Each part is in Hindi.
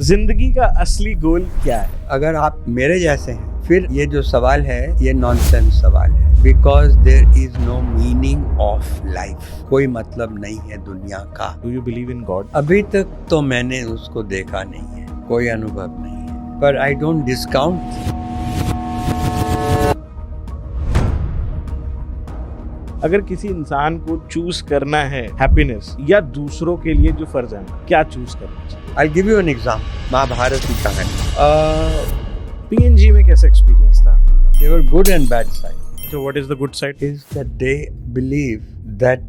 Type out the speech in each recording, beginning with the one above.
जिंदगी का असली गोल क्या है? अगर आप मेरे जैसे हैं फिर ये जो सवाल है ये नॉनसेंस सवाल है, because there is no meaning of life. कोई मतलब नहीं है दुनिया का। Do you believe in God? अभी तक तो मैंने उसको देखा नहीं है, कोई अनुभव नहीं है, पर आई डोंट डिस्काउंट। अगर किसी इंसान को चूज करना है हैप्पीनेस या दूसरों के लिए जो फर्ज है, क्या चूज करना चाहिए? I give you an example. Mahabharata की कहानी। पीएनजी में कैसा एक्सपीरियंस था? There were good and bad side. So what is the good side? Is that they believe that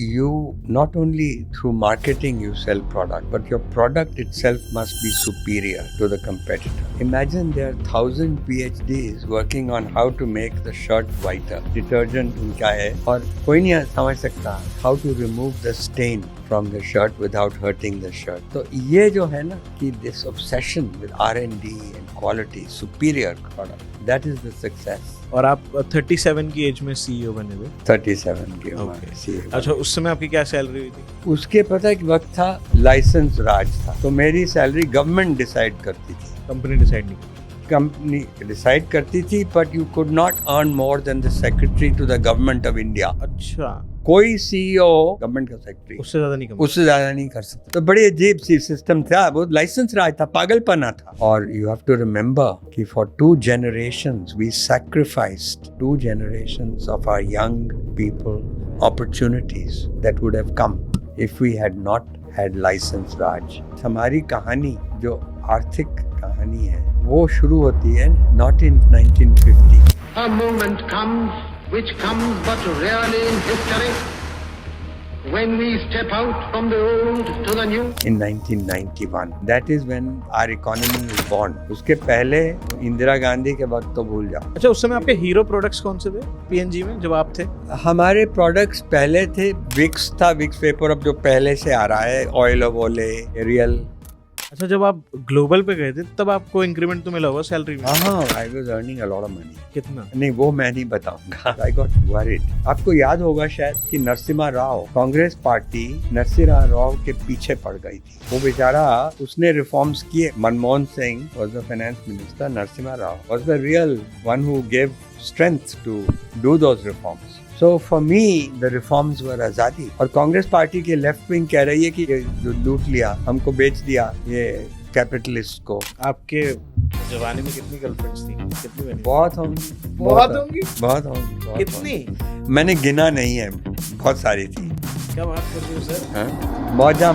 you not only through marketing you sell product, but your product itself must be superior to the competitor. Imagine there are 1,000 PhDs working on how to make the shirt whiter. Detergent उनका है और कोई नहीं समझ सकता how to remove the stain from the shirt without hurting the shirt. तो ये जो है ना कि this obsession with R&D and quality, superior product, that is the success. और आप 37 की एज में सीईओ बने थे? 37 की उम्र Okay. CEO। अच्छा, उस समय आपकी क्या सैलरी हुई थी? उसके पता एक वक्त था लाइसेंस राज था, तो मेरी सैलरी गवर्नमेंट डिसाइड करती थी। कंपनी डिसाइड नहीं की? कंपनी डिसाइड करती थी, but you could not earn more than the secretary to the government of India. अच्छा, कोई सीईओ गवर्नमेंट का सेक्रेटरी उससे ज्यादा नहीं कमा? उससे ज्यादा नहीं कर सकता। तो बड़ी अजीब सी सिस्टम था, वो लाइसेंस राज था, पागलपना था। और यू हैव टू रिमेम्बर कि for 2 generations we sacrificed 2 generations of our young people opportunities that would have come if we had not had license raj. हमारी कहानी जो आर्थिक कहानी है वो शुरू होती है not in 1950. A moment comes which comes but rarely in history, when we step out from the old to the new. In 1991, that is when our economy was born. उसके पहले इंदिरा गांधी के वक्त तो भूल जाओ। अच्छा, उस समय आपके हीरो प्रोडक्ट्स कौन से थे पीएनजी में जब आप थे? हमारे प्रोडक्ट्स पहले थे, विक्स था, विक्स पेपर अब जो पहले से आ रहा है, ऑयल ऑफ ओले, एरियल। अच्छा, जब आप ग्लोबल पे गए थे तब आपको इंक्रीमेंट तो मिला होगा सैलरी में? हाँ, I was earning a lot of money. कितना? नहीं, वो मैं नहीं बताऊंगा। I got worried. आपको याद होगा शायद कि नरसिम्हा राव, कांग्रेस पार्टी नरसिम्हा राव के पीछे पड़ गई थी। वो बेचारा, उसने रिफॉर्म्स किए। Manmohan Singh was the finance minister, Narasimha Rao was the real one who give strength to do those reforms. So for me, the reforms were आज़ादी। और कांग्रेस पार्टी के लेफ्ट विंग कह रही है कि जो लूट लिया, हमको बेच दिया ये कैपिटलिस्ट को। आपके जवानी में कितनी गर्लफ्रेंड्स थी? कितनी बनी? बहुत होंगी, बहुत होंगी? बहुत होंगी। कितनी? मैंने गिना नहीं है, बहुत सारी थी। क्या बात कर रहे हो सर? हाँ? मौजा